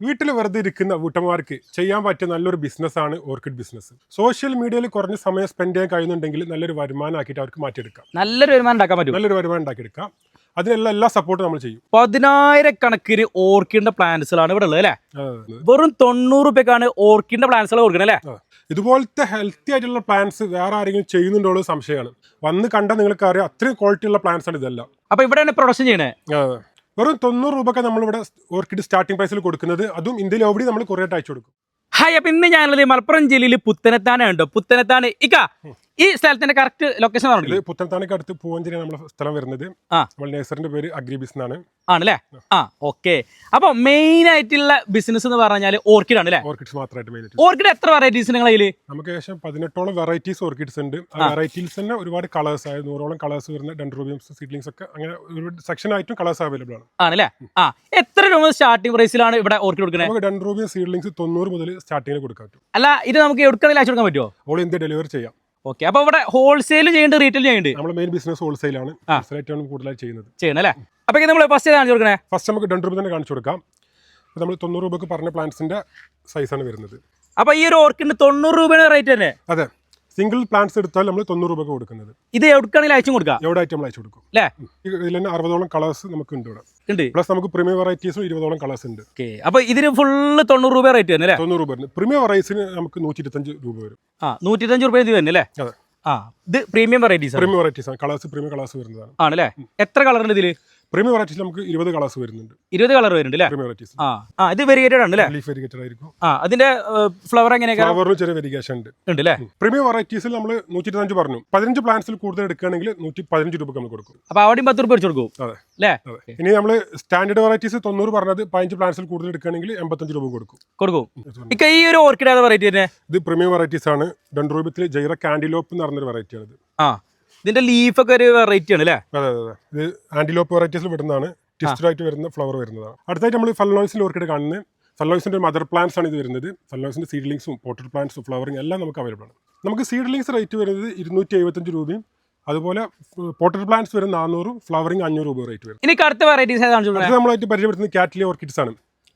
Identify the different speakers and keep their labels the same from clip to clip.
Speaker 1: വീട്ടിൽ വെറുതെ ഇരിക്കുന്ന വീട്ടമ്മമാർക്ക് ചെയ്യാൻ പറ്റിയ നല്ലൊരു ബിസിനസ്സാണ് ഓർക്കിഡ് ബിസിനസ്. സോഷ്യൽ മീഡിയയിൽ കുറഞ്ഞ സമയം സ്പെൻഡ് ചെയ്യാൻ കഴിയുന്നുണ്ടെങ്കിൽ നല്ലൊരു വരുമാനം ആക്കിയിട്ട് അവർക്ക് മാറ്റിയെടുക്കാം.
Speaker 2: നല്ലൊരു വരുമാനം ഉണ്ടാക്കാൻ പറ്റും.
Speaker 1: നല്ലൊരു വരുമാനം ഉണ്ടാക്കിയെടുക്കാം. അതിനെല്ലാം എല്ലാ സപ്പോർട്ടും നമ്മൾ ചെയ്യും.
Speaker 2: 10,000 ഓർക്കിഡിന്റെ പ്ലാന്റ്സുകളാണ് ഇവിടെ ഉള്ളത് അല്ലേ? വെറും 90 രൂപയ്ക്കാണ് ഓർക്കിഡിന്റെ പ്ലാന്റ്സുകൾ കൊടുക്കുന്നത് അല്ലേ?
Speaker 1: ഇതുപോലത്തെ ഹെൽത്തി ആയിട്ടുള്ള പ്ലാന്റ്സ് വേറെ ആരെങ്കിലും ചെയ്യുന്നുണ്ടോ സംശയമാണ്. വന്ന് കണ്ടാൽ നിങ്ങൾക്ക് അറിയാം അത്രയും ക്വാളിറ്റി ഉള്ള പ്ലാന്റ്സ് ആണ് ഇതെല്ലാം.
Speaker 2: അപ്പൊ ഇവിടെയാണ് പ്രൊഡക്ഷൻ ചെയ്യണേ.
Speaker 1: വെറും 90 രൂപയ്ക്ക് നമ്മളിവിടെ ഓർക്കിഡ് സ്റ്റാർട്ടിംഗ് പ്രൈസിൽ കൊടുക്കുന്നത്. അതും ഇന്ത്യയിൽ എവിടെ നമ്മൾ കൊറിയർ അയച്ചു കൊടുക്കും.
Speaker 2: ഹായ്, അപ്പൊ ഇന്ന് ഞാനുള്ളത് മലപ്പുറം ജില്ലയിൽ പുത്തനത്താനം ഉണ്ടോ. പുത്തനത്താനം ഈ സ്ഥലത്തിന്റെ കറക്റ്റ് ലൊക്കേഷൻ പറഞ്ഞത്
Speaker 1: പുത്തനത്താനക്ക് അടുത്ത് പൂവഞ്ചേരി നമ്മുടെ സ്ഥലം വരുന്നത്. നമ്മൾ നേഴ്സറിന്റെ പേര് അഗ്രിബിസ് എന്നാണ്.
Speaker 2: ആണല്ലേ? ഓക്കെ. അപ്പൊ മെയിൻ ആയിട്ടുള്ള ബിസിനസ് എന്ന് പറഞ്ഞാൽ ഓർക്കിഡ് ആണ് അല്ലേ?
Speaker 1: ഓർക്കിഡ്സ് മാത്രമായിട്ട് മെയിൻ.
Speaker 2: ഓർക്കിഡ് എത്ര വെറൈറ്റീസ് നിങ്ങളതില്?
Speaker 1: നമുക്ക് ഏകദേശം 18ഓളം വെറൈറ്റീസ് ഓർക്കിഡ്സ് ഉണ്ട്. ആ വെറൈറ്റീസ് തന്നെ ഒരുപാട് കളേഴ്സ്, അതായത് 100ഓളം കളേഴ്സ് വരുന്ന ഡെൻഡ്രോബിയംസ്, സീഡ്ലിങ്സ് ഒക്കെ അങ്ങനെ ഒരുപാട് സെക്ഷൻ ആയിട്ടും കളേഴ്സ് അവൈലബിൾ ആണ്.
Speaker 2: ആണല്ലേ? എത്ര രൂപ സ്റ്റാർട്ടിംഗ് പ്രൈസിലാണ് ഇവിടെ ഓർക്കിഡ് കൊടുക്കുന്നത്?
Speaker 1: നമുക്ക് ഡെൻഡ്രോബിയം സീഡ്ലിങ്സ് 90 മുതൽ സ്റ്റാർട്ടിങ്ങിൽ കൊടുക്കാൻ പറ്റും.
Speaker 2: അല്ല, ഇത് നമുക്ക് എവിടെയെങ്കിലും അയച്ചു കൊടുക്കാൻ പറ്റുമോ?
Speaker 1: ഓൾ ഇന്ത്യ ഡെലിവറി ചെയ്യാം.
Speaker 2: ഓക്കെ. അപ്പൊ ഇവിടെ ഹോൾസെയിൽ ചെയ്യുന്നുണ്ട്, റീറ്റെയിൽ ചെയ്യുന്നുണ്ട്?
Speaker 1: നമ്മുടെ മെയിൻ ബിസിനസ് ഹോൾസെയിലാണ്. ഹോൾസെയിലായിട്ടാണ് കൂടുതലായി ചെയ്യണം അല്ലേ?
Speaker 2: അപ്പൊ നമ്മൾ ഫസ്റ്റ് കാണിച്ചു കൊടുക്കണേ.
Speaker 1: ഫസ്റ്റ് നമുക്ക് ഡെൻഡ്രോബിയം തന്നെ കാണിച്ചു കൊടുക്കാം. നമ്മൾ 90 രൂപക്ക് പറഞ്ഞ പ്ലാന്റ്സിന്റെ സൈസാണ് വരുന്നത്.
Speaker 2: അപ്പൊ ഈ ഒരു ഓർക്കിഡിന് 90 രൂപയുടെ റേറ്റ് തന്നെ?
Speaker 1: അതെ. സിംഗിൾ പ്ലാന്റ്സ് എടുത്താൽ നമ്മൾ 90 രൂപക്ക് കൊടുക്കുന്നത്.
Speaker 2: ഇത് എവിടെയാണെങ്കിൽ അയച്ചു കൊടുക്കാം?
Speaker 1: എവിടെ ആയിട്ട് നമ്മൾ അയച്ചു കൊടുക്കും
Speaker 2: അല്ലേ?
Speaker 1: ഇതിൽ തന്നെ 60ഓളം കളേഴ്സ് നമുക്ക് ഉണ്ട് ഇവിടെ. പ്ലസ് നമുക്ക് പ്രീമിയം വെറൈറ്റീസും 20ഓളം കളേഴ്സ് ഉണ്ട്.
Speaker 2: അപ്പൊ ഇതിന് ഫുള്ള് 90 രൂപ റേറ്റ് തന്നെ അല്ലേ?
Speaker 1: 90 രൂപ. പ്രീമിയം വെറൈറ്റീസിന് നമുക്ക് 125 രൂപ വരും.
Speaker 2: 125 രൂപ തന്നെ അല്ലേ?
Speaker 1: അതെ.
Speaker 2: ഇത് പ്രീമിയം വെറൈറ്റീസ്.
Speaker 1: പ്രീമിയം വെറൈറ്റീസ് ആണ്. കളേഴ്സ് പ്രീമിയം കളേഴ്സ് വരുന്നതാണ്.
Speaker 2: ആണല്ലേ? എത്ര കളർ ഉണ്ട് ഇതില്?
Speaker 1: പ്രീമിയം വെറൈറ്റീസ് നമുക്ക് 20 കളേഴ്സ് വരുന്നുണ്ട്.
Speaker 2: 20 കളർ വരുന്നുണ്ട് അല്ലേ?
Speaker 1: Premium varieties.
Speaker 2: ഇത് വെരിഗേറ്റഡ് ആണ് അല്ലേ?
Speaker 1: ലീഫ് വെരിഗേറ്റഡ് ആയിരിക്കും.
Speaker 2: അതിന്റെ ഫ്ലവർ എങ്ങനെയൊക്കെ?
Speaker 1: ഫ്ലവറിന് ചെറിയ വെരിഗേഷൻ ഉണ്ട്
Speaker 2: അല്ലേ?
Speaker 1: പ്രീമിയം വെറൈറ്റീസിൽ നമ്മൾ 125 പറഞ്ഞു. 15 പ്ലാന്റ്സിൽ കൂടുതൽ എടുക്കുകയാണെങ്കിൽ 115 രൂപ നമ്മൾ കൊടുക്കും.
Speaker 2: അപ്പൊ അവിടെയും 10 രൂപ വെച്ച് കൊടുക്കും അല്ലേ?
Speaker 1: ഇനി നമ്മൾ സ്റ്റാൻഡേർഡ് വെറൈറ്റീസ് 90 പറഞ്ഞത് 15 പ്ലാന്റ്സിൽ കൂടുതൽ എടുക്കുകയാണെങ്കിൽ 85 രൂപ കൊടുക്കും.
Speaker 2: ഈ ഒരു ഓർക്കിഡ് വെറൈറ്റി തന്നെ
Speaker 1: ഇത് പ്രീമിയം വെറൈറ്റീസ് ആണ്. ഡെൻഡ്രോബിയത്തിൽ ജൈറ കാൻഡിലോപ്പ് എന്ന് പറഞ്ഞൊരു വെറൈറ്റി ആണ്.
Speaker 2: ഇതിന്റെ ലീഫ് ഒക്കെ ഒരു വെറൈറ്റി ആണ് അല്ലേ?
Speaker 1: അതെ അതെ. ഇത് ആന്റിലോപ്പ് വെറൈറ്റീസിൽ വരുന്നതാണ്. ട്വിസ്റ്റഡ് ആയിട്ട് വരുന്ന ഫ്ലവർ വരുന്നതാണ്. അടുത്തായിട്ട് നമ്മൾ ഫെല്ലോയ്സിൽ ഓർക്കിഡ് കാണുന്നത്. ഫെല്ലോയ്സിന്റെ മദർ പ്ലാന്റ്സ് ആണ് ഇത് വരുന്നത്. ഫെല്ലോയ്സിന്റെ സീഡ്ലിങ്സും പോട്ടഡ് പ്ലാന്റ്സും ഫ്ലവറിങ് എല്ലാം നമുക്ക് അവൈലബിൾ ആണ്. നമുക്ക് സീഡ്ലിങ്സ് റേറ്റ് വരുന്നത് 275 രൂപയും, അതുപോലെ പോട്ടഡ് പ്ലാന്റ്സ് വരും 400, ഫ്ലവറിങ് 500 രൂപ റേറ്റ് വരും.
Speaker 2: ഇനി അടുത്ത വെറൈറ്റീസ്
Speaker 1: നമ്മളായിട്ട് പരിചയപ്പെടുത്തുന്നത് കാറ്റ്ലിയ ഓർക്കിഡ്സ് ആണ്.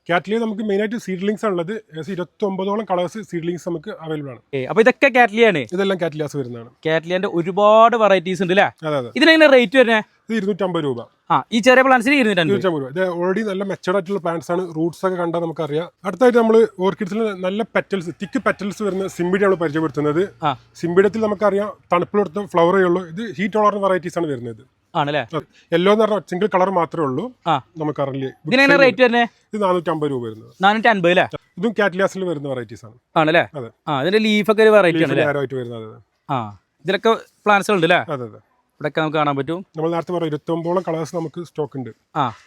Speaker 1: കാറ്റ്ലിയ നമുക്ക് മെയിൻ ആയിട്ട് സീഡ്ലിങ്സ് ആണുള്ളത്. 29ഓളം കളേഴ്സ് സീഡ്ലിങ്സ് നമുക്ക് അവൈലബിൾ ആണ്.
Speaker 2: അപ്പൊ ഇതൊക്കെ കാറ്റ്ലിയാണ്?
Speaker 1: ഇതെല്ലാം കാറ്റ്ലിയാസ് വരുന്നതാണ്.
Speaker 2: കാറ്റ്ലിയന്റെ ഒരുപാട് വെറൈറ്റീസ് ഉണ്ട് അല്ലേ?
Speaker 1: അതെ അതെ.
Speaker 2: ഇതിനെങ്ങനെ റേറ്റ് വരുന്നത്?
Speaker 1: ഇത് 250 രൂപ.
Speaker 2: ഈ ചെറിയ പ്ലാന്റ്സിന് 250
Speaker 1: രൂപ. ഇത് ഓൾറെഡി നല്ല മെച്ചേർഡ് ആയിട്ടുള്ള പ്ലാന്റ്സ് ആണ്. റൂട്ട്സ് ഒക്കെ കണ്ടാൽ നമുക്കറിയാം. അടുത്തായിട്ട് നമ്മൾ ഓർക്കിഡ്സിൽ നല്ല പെറ്റൽസ്, തിക്ക് പെറ്റൽസ് വരുന്ന സിംബിഡി ആണ് പരിചയപ്പെടുത്തുന്നത്. സിംബിഡത്തിൽ നമുക്കറിയാം തണുപ്പിലെടുത്ത ഫ്ലവറേ ഉള്ളൂ. ഇത് ഹീറ്റ് ടോളറന്റ് വെറൈറ്റീസ് ആണ് വരുന്നത്.
Speaker 2: ആണല്ലേ?
Speaker 1: യെല്ലോ എന്ന് പറഞ്ഞാൽ സിംഗിൾ കളർ മാത്രമേ ഉള്ളൂ നമുക്ക് അറിയില്ലേ.
Speaker 2: റേറ്റ് തന്നെ
Speaker 1: ഇത് 450 രൂപ വരുന്നത്.
Speaker 2: 450 അല്ലേ?
Speaker 1: ഇതും കാറ്റ്ലിയാസിൽ വരുന്ന വെറൈറ്റീസ് ആണ്.
Speaker 2: ആണല്ലേ?
Speaker 1: അതെ.
Speaker 2: അതിന്റെ ലീഫ് ഒക്കെ ഒരു വെറൈറ്റി ആണ്
Speaker 1: വരുന്നത്.
Speaker 2: ഇതിലൊക്കെ പ്ലാന്റ്സ് ഉണ്ട് അല്ലേ?
Speaker 1: അതെ അതെ.
Speaker 2: ഇവിടെ നമുക്ക് കാണാൻ പറ്റും.
Speaker 1: നമ്മൾ നേരത്തെ പറയാം 29ഓളം കളേഴ്സ് നമുക്ക് സ്റ്റോക്ക് ഉണ്ട്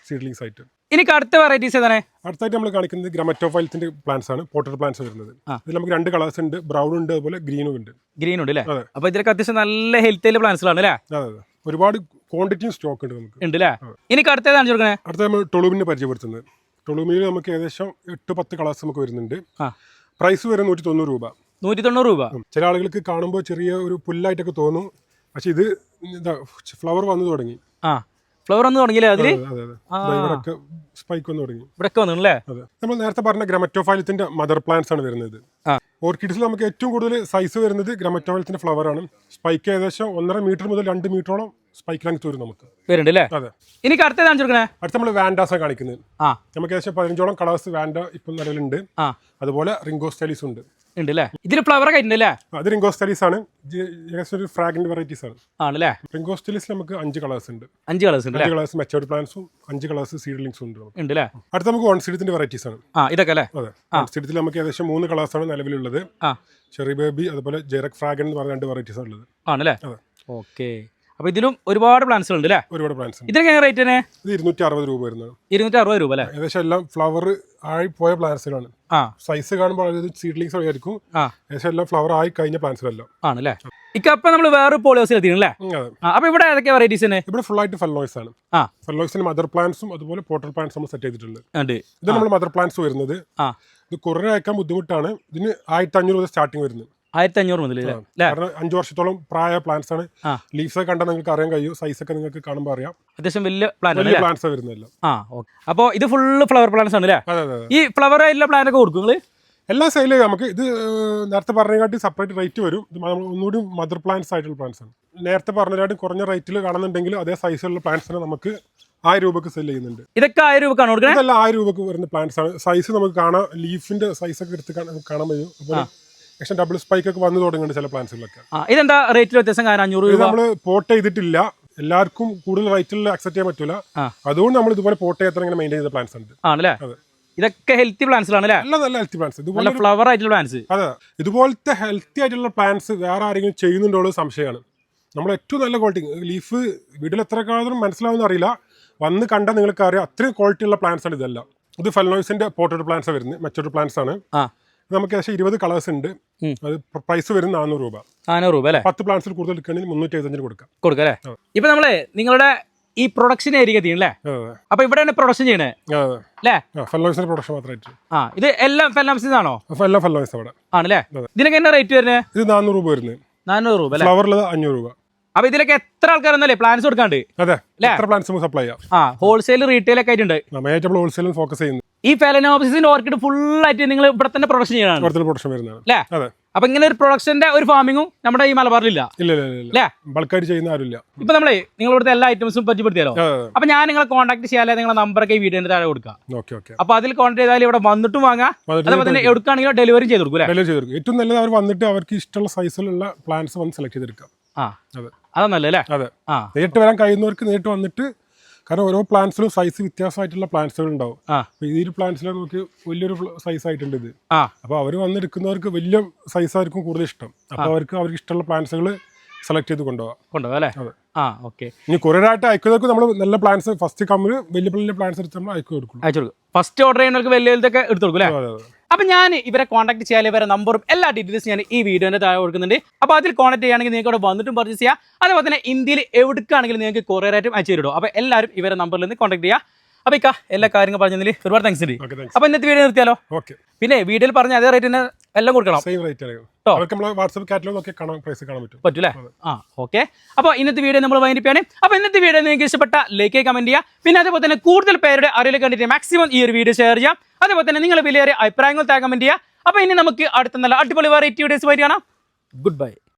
Speaker 1: സീഡ്ലിങ്സ് ആയിട്ട്.
Speaker 2: ഇനി അടുത്ത വെറൈറ്റീസ് ഏതാണ്?
Speaker 1: അടുത്തായിട്ട് നമ്മൾ കാണിക്കുന്നത് ഗ്രമറ്റോഫൈലത്തിന്റെ പ്ലാന്റ്സ് ആണ്. പോട്ടഡ് പ്ലാന്റ്സ് വരുന്നത്. ഇതിൽ നമുക്ക് 2 കളേഴ്സ് ഉണ്ട്. ബ്രൗൺ ഉണ്ട്, അതുപോലെ ഗ്രീനും ഉണ്ട്.
Speaker 2: ഗ്രീൻ ഉണ്ട് അല്ലേ? അപ്പൊ ഇതിലൊക്കെ അത്യാവശ്യം നല്ല ഹെൽത്തി പ്ലാന്റ്സ് ആണ് അല്ലേ?
Speaker 1: അതെ അതെ. ഒരുപാട് ക്വാണ്ടിറ്റിയും സ്റ്റോക്ക് ഉണ്ട് നമുക്ക്.
Speaker 2: ഉണ്ട് അല്ലേ? ഇനി അടുത്തതാണ് കൊടുക്കണേ.
Speaker 1: അടുത്ത നമ്മൾ ടൊളൂമിനെ പരിചയപ്പെടുത്തുന്നത്. ടൊളൂമിയിൽ നമുക്ക് ഏകദേശം 8-10 കളേഴ്സ് നമുക്ക് വരുന്നുണ്ട്. പ്രൈസ് വരെ 190 രൂപ.
Speaker 2: 190 രൂപ. ചില
Speaker 1: ആളുകൾക്ക് കാണുമ്പോൾ ചെറിയ ഒരു പുല്ലായിട്ടൊക്കെ തോന്നും. പക്ഷെ ഇത് ഫ്ലവർ വന്നു തുടങ്ങി.
Speaker 2: ഫ്ലവർ വന്നു തുടങ്ങിയില്ലേ? അതില്
Speaker 1: സ്പൈക്ക് വന്നു തുടങ്ങി.
Speaker 2: ഇവിടെ വന്നില്ലേ?
Speaker 1: അതെ. നമ്മൾ നേരത്തെ പറഞ്ഞ ഗ്രമറ്റോഫൈലത്തിന്റെ മദർ പ്ലാന്റ്സ് ആണ് വരുന്നത്. ഓർക്കിഡ്സിൽ നമുക്ക് ഏറ്റവും കൂടുതൽ സൈസ് വരുന്നത് ഗ്രമറ്റോഫൈലത്തിന്റെ ഫ്ലവർ ആണ്. സ്പൈക്ക് ഏകദേശം 1.5 മീറ്റർ മുതൽ 2 മീറ്ററോളം സ്പൈക്ക് ലെങ്ത് വരും നമുക്ക്.
Speaker 2: അതെ. ഇനി അടുത്ത
Speaker 1: നമ്മൾ വാൻഡാസ് കാണിക്കുന്നത്. നമുക്ക് ഏകദേശം 15ഓളം കളേഴ്സ് വാൻഡ ഇപ്പം നിലവിലുണ്ട്. അതുപോലെ റിംഗോസ്റ്റലീസ് ഉണ്ട്.
Speaker 2: ഇതിൽ ഫ്ലവർ ഒക്കെ ഉണ്ട്.
Speaker 1: അത് റിംഗോസ്റ്റലീസ് ആണ്. ഒരു ഫ്രാഗ്രന്റ് വെറൈറ്റീസ് ആണ്. റിംഗോസ്റ്റലീസ് നമുക്ക് 5 കളേഴ്സ് ഉണ്ട്.
Speaker 2: 5 കളേഴ്സ്
Speaker 1: മെച്ചേർഡ് പ്ലാന്റ്സും 5 കളേഴ്സ് സീഡ്ലിങ്സും ഉണ്ട്. അടുത്ത നമുക്ക് ഓൺസീഡത്തിന്റെ വെറൈറ്റീസ് ആണ്.
Speaker 2: ഇതൊക്കെ അല്ലേ?
Speaker 1: അതെ. ഓൺസീഡത്തിൽ നമുക്ക് ഏകദേശം 3 കളേഴ്സ് ആണ് നിലവിലുള്ളത്. ചെറി ബേബി, അതുപോലെ ജെറക് ഫ്രാഗൻ എന്ന് പറഞ്ഞ 2 വെറൈറ്റീസ് ആണ് ഉള്ളത്.
Speaker 2: ആണല്ലേ? ഓക്കെ. അപ്പൊ ഇതിലും ഒരുപാട് പ്ലാന്റ്സ് ഉണ്ട് അല്ലേ?
Speaker 1: ഒരുപാട് പ്ലാന്റ്സ്.
Speaker 2: ഇതിനൊക്കെ റേറ്റ് തന്നെ?
Speaker 1: ഇത് 260 രൂപ വരുന്നത്.
Speaker 2: 260 രൂപ അല്ലേ?
Speaker 1: ഏകദേശം എല്ലാം ഫ്ലവർ ആയി പോയ പ്ലാന്റ്സുകളാണ്. സൈസ് കാണുമ്പോൾ സീഡ്ലിങ്സ് ആയിരിക്കും. ഏകദേശം എല്ലാം ഫ്ലവർ ആയി കഴിഞ്ഞ പ്ലാന്റ്സുകളെല്ലാം
Speaker 2: ആണല്ലേ? ഇപ്പൊ നമ്മൾ വേറെ പോളിയോസിൽ എത്തിയല്ലേ? അപ്പൊ ഇവിടെ ഏതൊക്കെ വെറൈറ്റീസ് ആണ്?
Speaker 1: ഇവിടെ ഫുൾ ആയിട്ട് ഫെല്ലോയ്സ് ആണ്. ഫെല്ലോയ്സിന് മദർ പ്ലാന്റ്സും അതുപോലെ പോട്ടഡ് പ്ലാന്റ്സ് നമ്മൾ സെറ്റ് ചെയ്തിട്ടുണ്ട്. ഇത് നമ്മൾ മദർ പ്ലാന്റ്സ് വരുന്നത്. ഇത് കൊറിയർ അയക്കാൻ ബുദ്ധിമുട്ടാണ്. ഇതിന് 1500 രൂപ സ്റ്റാർട്ടിങ് വരുന്നത്.
Speaker 2: 1500 മുതൽ അല്ലേ?
Speaker 1: കാരണം 5 വർഷത്തോളം പ്രായ പ്ലാന്റ്സ് ആണ്.
Speaker 2: ആ.
Speaker 1: ലീവ്സ് ഒക്കെ കണ്ടാൽ നിങ്ങൾക്ക് അറിയാൻ കഴിയും, സൈസ് ഒക്കെ നിങ്ങൾക്ക് കാണുമ്പോൾ അറിയാം.
Speaker 2: അത്യാവശ്യം വലിയ പ്ലാന്റ്
Speaker 1: വലിയ പ്ലാന്റ്സ് വരുന്നില്ല.
Speaker 2: ഓക്കെ. അപ്പോൾ ഇത് ഫുള്ള് ഫ്ലവർ പ്ലാന്റ്സ് ആണ് അല്ലേ?
Speaker 1: അതെ അതെ.
Speaker 2: ഈ ഫ്ലവർ ആയിട്ടുള്ള പ്ലാന്റ് ഒക്കെ കൊടുക്കും നിങ്ങൾ?
Speaker 1: എല്ലാ സെയിൽ ചെയ്യും. നമുക്ക് ഇത് നേരത്തെ പറഞ്ഞതിനെക്കാട്ടി സെപ്പറേറ്റ് റേറ്റ് വരും. ഇത് ഒന്നുകൂടി മദർ പ്ലാന്റ്സ് ആയിട്ടുള്ള പ്ലാന്റ്സ് ആണ്. നേരത്തെ പറഞ്ഞതിനായിട്ട് കുറഞ്ഞ റേറ്റിൽ കാണുന്നുണ്ടെങ്കിൽ അതേ സൈസിലുള്ള പ്ലാന്റ്സിനെ നമുക്ക് 1000 രൂപക്ക് സെല് ചെയ്യുന്നുണ്ട്.
Speaker 2: ഇതൊക്കെ 1000 രൂപക്കാണ് കൊടുക്കുന്നത്?
Speaker 1: ഇതെല്ലാം 1000 രൂപക്ക് വരുന്ന പ്ലാന്റ്സ് ആണ്. സൈസ് നമുക്ക് കാണാം, ലീഫിന്റെ സൈസ് ഒക്കെ എടുത്ത് കാണാൻ കഴിയും. അപ്പോൾ ഡബിൾ സ്പൈക്ക് ഒക്കെ വന്നു തുടങ്ങുന്നുണ്ട് ചില പ്ലാന്റ്സിലൊക്കെ.
Speaker 2: ഇതെന്താ റേറ്റിൽ വ്യത്യാസം? 500 രൂപ
Speaker 1: നമ്മൾ പോട്ട് ചെയ്തിട്ടില്ല, എല്ലാവർക്കും കൂടുതൽ റേറ്റിൽ അക്സെപ്റ്റ് ചെയ്യാൻ പറ്റില്ല. അതുകൊണ്ട് നമ്മൾ ഇതുപോലെ പോട്ട് ചെയ്യാത്ത ഇങ്ങനെ മെയിൻറ്റെയിൻ ചെയ്ത പ്ലാന്റ്സ് ഉണ്ട്.
Speaker 2: ആണല്ലേ? ഇതൊക്കെ ഹെൽത്തി പ്ലാന്റ്സ് ആണ് അല്ലേ?
Speaker 1: നല്ല ഹെൽത്തി പ്ലാന്റ്സ്,
Speaker 2: നല്ല ഫ്ലവർ ആയിട്ടുള്ള പ്ലാന്റ്സ്.
Speaker 1: അതെ, ഇതുപോലത്തെ ഹെൽത്തി ആയിട്ടുള്ള പ്ലാന്റ്സ് വേറെ ആരെങ്കിലും ചെയ്യുന്നുണ്ടോ സംശയമാണ്. നമ്മൾ ഏറ്റവും നല്ല ക്വാളിറ്റി ലീഫ് വീട്ടിൽ എത്ര കാലം മനസ്സിലാവുന്ന അറിയില്ല, വന്ന് കണ്ടാൽ നിങ്ങൾക്ക് അറിയാം അത്രയും ക്വാളിറ്റി ഉള്ള പ്ലാന്റ്സ് ആണ് ഇതെല്ലാം. ഇത് ഫെലനോയ്സിന്റെ പോട്ടഡ് പ്ലാന്റ്സ് വരുന്നത്, മെച്ചൂർഡ് പ്ലാന്റ്സ് ആണ്. നമുക്ക് ഏകദേശം 20 കളേഴ്സ് ഉണ്ട്. അത് പ്രൈസ് വരും 400 രൂപ.
Speaker 2: 400 രൂപ അല്ലേ?
Speaker 1: 10 പ്ലാന്റ്സിൽ കൂടുതൽ എടുക്കുകയാണെങ്കിൽ 375 കൊടുക്കാം
Speaker 2: അല്ലേ? ഇപ്പൊ നമ്മള് നിങ്ങളുടെ ഈ പ്രൊഡക്ഷൻ ഏരിയ തീയല്ലേ? അപ്പൊ ഇവിടെയാണ് പ്രൊഡക്ഷൻ ചെയ്യണേ അല്ലേ?
Speaker 1: ഫെലനോയ്സിന്റെ പ്രൊഡക്ഷൻ മാത്രമായിട്ട്.
Speaker 2: ഇത് എല്ലാം ഫെലനോയ്സ് ആണോ?
Speaker 1: എല്ലാം ഫെലനോയ്സ് അവിടെ
Speaker 2: ആണല്ലേ? ഇതിനൊക്കെ എന്നാ റേറ്റ് വരുന്നത്?
Speaker 1: ഇത് 400 രൂപ വരുന്നത്.
Speaker 2: 400 രൂപ അല്ലേ?
Speaker 1: ഫ്ലവറിൽ 500 രൂപ.
Speaker 2: അപ്പൊ ഇതിലൊക്കെ എത്ര ആൾക്കാരെന്നല്ലേ പ്ലാൻസ് കൊടുക്കാണ്ട്?
Speaker 1: അതെ, എത്ര പ്ലാന്റ്സ് സപ്ലൈ ചെയ്യാം.
Speaker 2: ഹോൾസെയിൽ റീറ്റെയിൽ ഒക്കെ ആയിട്ടുണ്ട്.
Speaker 1: നമ്മൾ ഹോൾസെയിൽ ഫോക്കസ് ചെയ്യുന്നത്.
Speaker 2: ഈ ഫെലനോസിന്റെ ഓർക്കിഡ് ഫുൾ ആയിട്ട് നിങ്ങൾ ഇവിടെ തന്നെ പ്രൊഡക്ഷൻ ചെയ്യണം അല്ലേ? അപ്പൊ ഇങ്ങനെ ഒരു പ്രൊഡക്ഷന്റെ ഒരു ഫാമിങ്ങും നമ്മുടെ ഈ മലബാറിലില്ല.
Speaker 1: ഇല്ല, ബൾക്കായിട്ട് ചെയ്യുന്ന ആരുമില്ല.
Speaker 2: ഇപ്പൊ നമ്മളെ നിങ്ങളിവിടുത്തെ എല്ലാ ഐറ്റംസും പരിചയപ്പെടുത്തിയാലോ? അപ്പൊ ഞാൻ നിങ്ങളെ കോൺടാക്ട് ചെയ്യാതെ നിങ്ങളെ നമ്പറൊക്കെ ഈ വീഡിയോന്റെ താഴെ കൊടുക്കാം. അപ്പൊ അതിൽ കോൺടാക്ട് ചെയ്താൽ ഇവിടെ വന്നിട്ടും വാങ്ങാം, അതുപോലെ തന്നെ എടുക്കുകയാണെങ്കിലും ഡെലിവറി ചെയ്ത് കൊടുക്കും.
Speaker 1: ഏറ്റവും നല്ലത് അവർ വന്നിട്ട് അവർക്ക് ഇഷ്ടമുള്ള സൈസിലുള്ള പ്ലാന്റ്സ് വന്ന് സെലക്ട് ചെയ്തെടുക്കാം.
Speaker 2: അതാ നല്ലല്ലേ?
Speaker 1: അതെ, നേരിട്ട് വരാൻ കഴിയുന്നവർക്ക് നേരിട്ട് വന്നിട്ട്, കാരണം ഓരോ പ്ലാന്റ്സിലും സൈസ് വ്യത്യാസമായിട്ടുള്ള പ്ലാന്റ്സുകൾ ഉണ്ടാവും. അപ്പൊ ഈ പ്ലാന്റ്സിൽ നമുക്ക് വലിയൊരു സൈസ് ആയിട്ടുണ്ട് ഇത്. അപ്പൊ അവർ വന്നെടുക്കുന്നവർക്ക് വലിയ സൈസ് ആയിരിക്കും കൂടുതൽ ഇഷ്ടം. അപ്പൊ അവർക്ക് ഇഷ്ടമുള്ള പ്ലാന്റ്സുകൾ സെലക്ട് ചെയ്ത് കൊണ്ടുപോകാം അല്ലേ? ഇനി കൊറിയറായിട്ട് അയക്കുന്നവർക്ക് നമ്മൾ നല്ല പ്ലാന്റ്സ് ഫസ്റ്റ് കമ്പനി വലിയ പ്ലാന്റ്സ് എടുത്ത് നമ്മൾ അയച്ചു കൊടുക്കും.
Speaker 2: ഫസ്റ്റ് ഓർഡർ ചെയ്യുന്നവർക്ക് വലിയതൊക്കെ എടുത്തു കൊടുക്കും അല്ലേ? അപ്പൊ ഞാൻ ഇവരെ കോൺടാക്ട് ചെയ്യാൻ ഇവരെ നമ്പറും എല്ലാ ഡീറ്റെയിൽസ് ഞാൻ ഈ വീഡിയോന്റെ താഴെ കൊടുക്കുന്നുണ്ട്. അപ്പോൾ അതിൽ കോൺടാക്ട് ചെയ്യുകയാണെങ്കിൽ നിങ്ങൾക്ക് അവിടെ വന്നിട്ടും പർച്ചേസ് ചെയ്യാം. അതുപോലെ തന്നെ ഇന്ത്യയിൽ എവിടേക്കാണെങ്കിലും നിങ്ങൾക്ക് കൊറിയറായിട്ടും അയച്ചു തരുമോ? അപ്പോൾ എല്ലാവരും ഇവരെ നമ്പറിൽ നിന്ന് കോൺടാക്ട് ചെയ്യുക. അപ്പോൾ ഇക്ക എല്ലാ കാര്യങ്ങളും പറഞ്ഞതിൽ ഒരുപാട് താങ്ക്സ് ഉണ്ട്. അപ്പോൾ ഇന്നത്തെ വീഡിയോ നിർത്തിയാലോ? പിന്നെ വീഡിയോയിൽ പറഞ്ഞ അതേ റേറ്റിന് എല്ലാം കൊടുക്കണം. പറ്റൂലേ? ഓക്കെ. അപ്പോൾ ഇന്നത്തെ വീഡിയോ നമ്മൾ വൈകിപ്പിയാണ്. അപ്പോൾ ഇന്നത്തെ വീഡിയോ നിങ്ങൾക്ക് ഇഷ്ടപ്പെട്ട ലൈക്ക് കമന്റ് ചെയ്യുക. പിന്നെ അതേപോലെ തന്നെ കൂടുതൽ പേരുടെ അറിവിലേക്ക് കണ്ടിട്ട് മാക്സിമം ഈ ഒരു വീഡിയോ ഷെയർ ചെയ്യാം. അതേപോലെ തന്നെ നിങ്ങൾ വലിയ അഭിപ്രായങ്ങൾ കമന്റ് ചെയ്യുക. അപ്പോൾ ഇനി നമുക്ക് അടുത്ത നല്ല അടിപൊളി വെറൈറ്റി വീഡിയോസ് വരികയാണ്. Good bye.